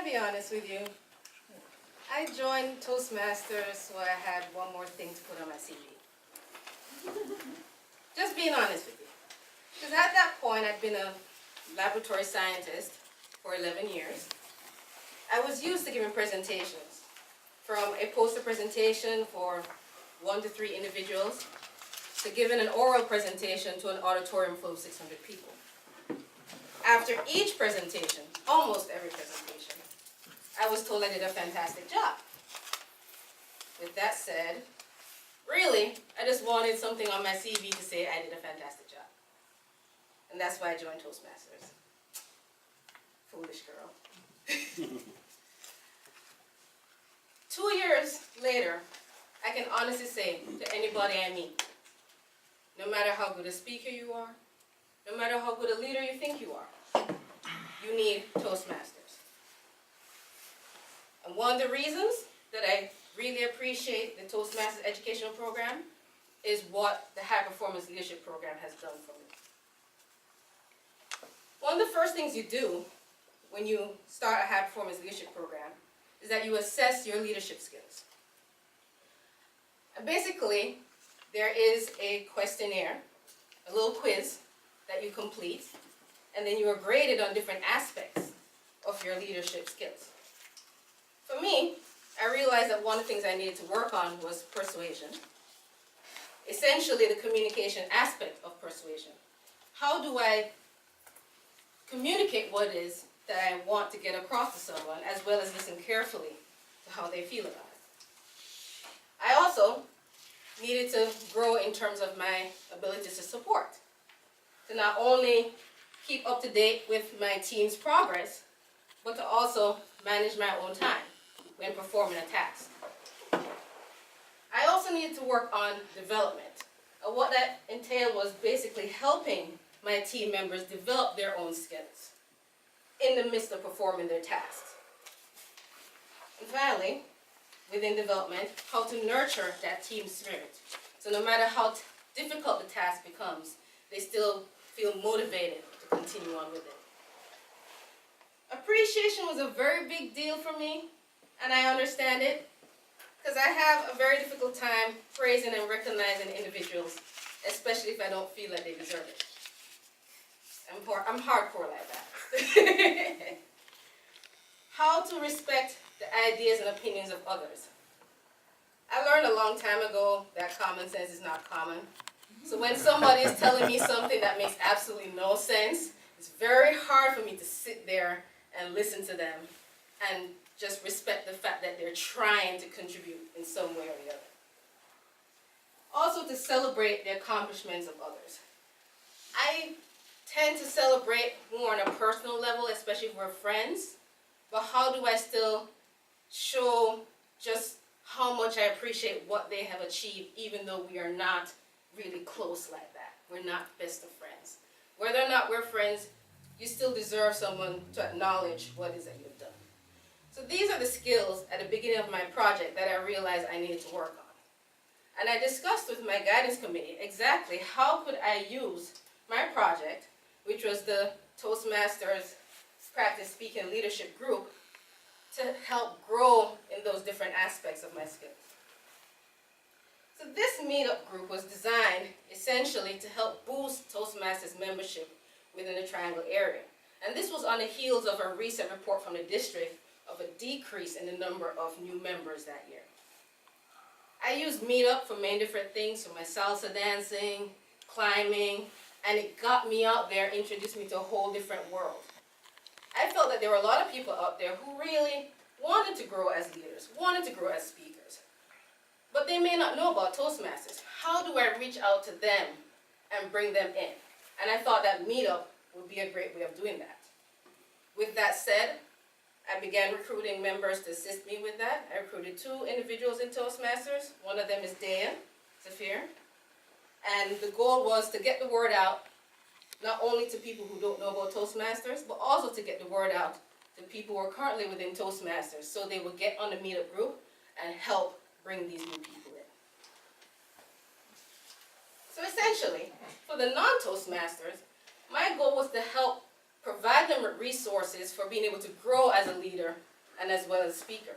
be honest with you? I joined Toastmasters so I had one more thing to put on my CV. Just being honest with you. Because at that point, I'd been a laboratory scientist for 11 years. I was used to giving presentations, from a poster presentation for 1 to 3 individuals, to giving an oral presentation to an auditorium full of 600 people. After each presentation, almost every presentation, I was told I did a fantastic job. With that said, really, I just wanted something on my CV to say I did a fantastic job. And that's why I joined Toastmasters. Foolish girl. 2 years later, I can honestly say to anybody I meet, no matter how good a speaker you are, no matter how good a leader you think you are, you need Toastmasters. And one of the reasons that I really appreciate the Toastmasters educational program is what the High Performance Leadership Program has done for me. One of the first things you do when you start a High Performance Leadership Program is that you assess your leadership skills. And basically, there is a questionnaire, a little quiz that you complete, and then you are graded on different aspects of your leadership skills. For me, I realized that one of the things I needed to work on was persuasion. Essentially, the communication aspect of persuasion. How do I communicate what it is that I want to get across to someone, as well as listen carefully to how they feel about it? I also needed to grow in terms of my ability to support, to not only keep up to date with my team's progress, but to also manage my own time when performing a task. I also needed to work on development. And what that entailed was basically helping my team members develop their own skills in the midst of performing their tasks. And finally, within development, how to nurture that team spirit. So no matter how difficult the task becomes, they still feel motivated to continue on with it. Appreciation was a very big deal for me, and I understand it, because I have a very difficult time praising and recognizing individuals, especially if I don't feel like they deserve it. I'm hardcore like that. How to respect the ideas and opinions of others. I learned a long time ago that common sense is not common. So when somebody is telling me something that makes absolutely no sense, it's very hard for me to sit there and listen to them and just respect the fact that they're trying to contribute in some way or the other. Also, to celebrate the accomplishments of others. I tend to celebrate more on a personal level, especially if we're friends, but how do I still show just how much I appreciate what they have achieved, even though we are not really close like that. We're not best of friends. Whether or not we're friends, you still deserve someone to acknowledge what it is that you've done. So these are the skills at the beginning of my project that I realized I needed to work on. And I discussed with my guidance committee exactly how could I use my project, which was the Toastmasters Practice Speaking Leadership Group, to help grow in those different aspects of my skills. So this meetup group was designed essentially to help boost Toastmasters membership within the Triangle area. And this was on the heels of a recent report from the district of a decrease in the number of new members that year. I used meetup for many different things, for my salsa dancing, climbing, and it got me out there, introduced me to a whole different world. I felt that there were a lot of people out there who really wanted to grow as leaders, wanted to grow as speakers, but they may not know about Toastmasters. How do I reach out to them and bring them in? And I thought that meetup would be a great way of doing that. With that said, I began recruiting members to assist me with that. I recruited 2 individuals in Toastmasters. One of them is Dea Zafir. And the goal was to get the word out, not only to people who don't know about Toastmasters, but also to get the word out to people who are currently within Toastmasters, so they would get on the meetup group and help bring these new people in. So essentially, for the non-Toastmasters, my goal was to help provide them with resources for being able to grow as a leader and as well as speaker.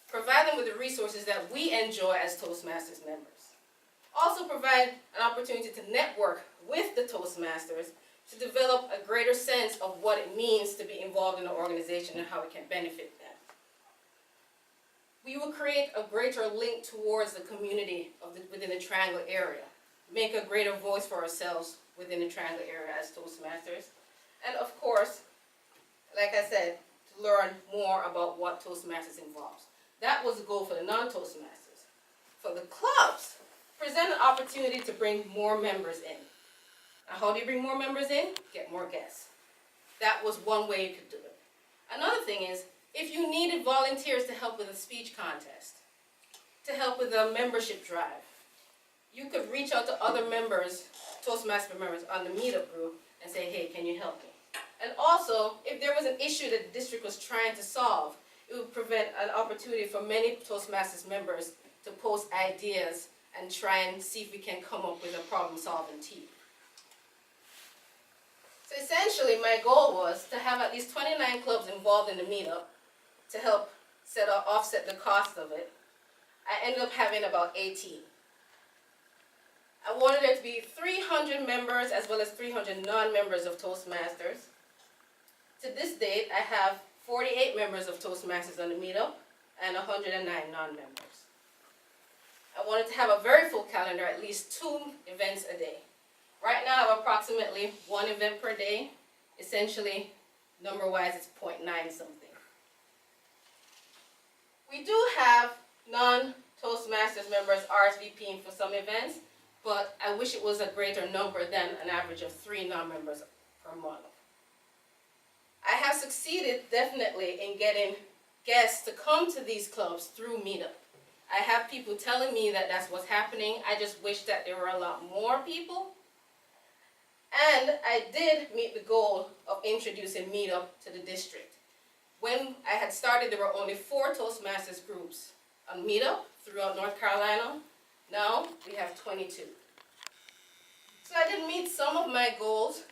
Provide them with the resources that we enjoy as Toastmasters members. Also provide an opportunity to network with the Toastmasters to develop a greater sense of what it means to be involved in an organization and how it can benefit them. We will create a greater link towards the community within the Triangle area, make a greater voice for ourselves within the Triangle area as Toastmasters, and of course, like I said, to learn more about what Toastmasters involves. That was the goal for the non-Toastmasters. For the clubs, present an opportunity to bring more members in. Now, how do you bring more members in? Get more guests. That was one way you could do it. Another thing is, if you needed volunteers to help with a speech contest, to help with a membership drive, you could reach out to other members, Toastmaster members on the meetup group and say, hey, can you help me? And also, if there was an issue that the district was trying to solve, it would prevent an opportunity for many Toastmasters members to post ideas and try and see if we can come up with a problem-solving team. So essentially, my goal was to have at least 29 clubs involved in the meetup to help offset the cost of it. I ended up having about 18. I wanted there to be 300 members as well as 300 non-members of Toastmasters. To this date, I have 48 members of Toastmasters on the meetup and 109 non-members. I wanted to have a very full calendar, at least 2 events a day. Right now, I have approximately 1 event per day. Essentially, number-wise, it's 0.9 something. We do have non-Toastmasters members RSVPing for some events, but I wish it was a greater number than an average of 3 non-members per month. I have succeeded definitely in getting guests to come to these clubs through Meetup. I have people telling me that that's what's happening. I just wish that there were a lot more people. And I did meet the goal of introducing Meetup to the district. When I had started, there were only 4 Toastmasters groups on Meetup throughout North Carolina. Now we have 22. So I did meet some of my goals,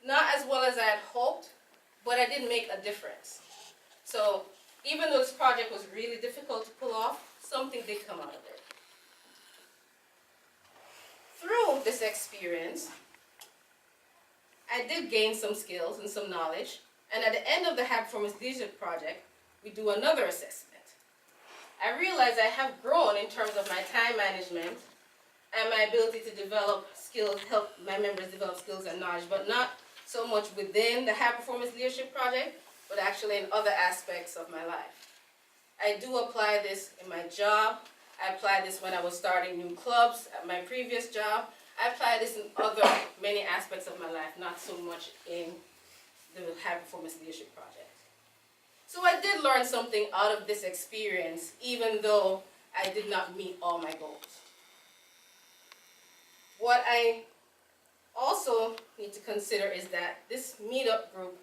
not as well as I had hoped, but I did make a difference. So even though this project was really difficult to pull off, something did come out of it. Through this experience, I did gain some skills and some knowledge, and at the end of the High Performance Leadership Project, we do another assessment. I realized I have grown in terms of my time management and my ability to develop skills, help my members develop skills and knowledge, but not so much within the High Performance Leadership Project, but actually in other aspects of my life. I do apply this in my job. I applied this when I was starting new clubs at my previous job. I apply this in other many aspects of my life, not so much in the High Performance Leadership Project. So I did learn something out of this experience, even though I did not meet all my goals. What I also need to consider is that this meetup group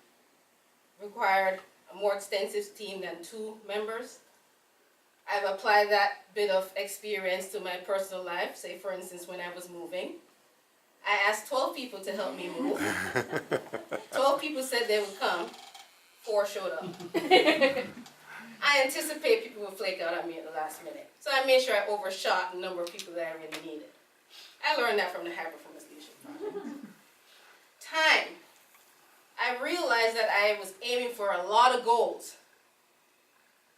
required a more extensive team than 2 members. I've applied that bit of experience to my personal life. Say, for instance, when I was moving, I asked 12 people to help me move. 12 people said they would come. 4 showed up. I anticipate people would flake out on me at the last minute. So I made sure I overshot the number of people that I really needed. I learned that from the High Performance Leadership Project. Time. I realized that I was aiming for a lot of goals.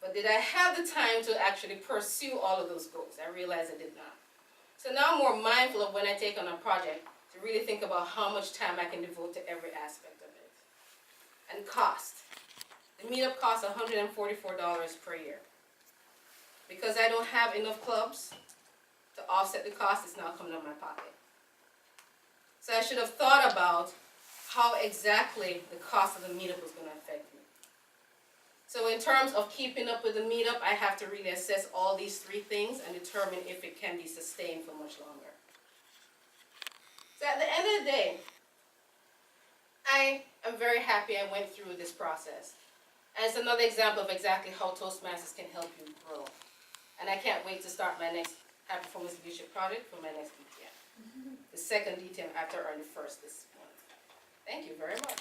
But did I have the time to actually pursue all of those goals? I realized I did not. So now I'm more mindful of when I take on a project to really think about how much time I can devote to every aspect of it. And cost. The meetup costs $144 per year. Because I don't have enough clubs to offset the cost, it's now coming out of my pocket. So I should have thought about how exactly the cost of the meetup was going to affect me. So in terms of keeping up with the meetup, I have to really assess all these 3 things and determine if it can be sustained for much longer. So at the end of the day, I am very happy I went through this process. And it's another example of exactly how Toastmasters can help you grow. And I can't wait to start my next High Performance Leadership project for my next DTM. The second DTM after I earned the first this month. Thank you very much.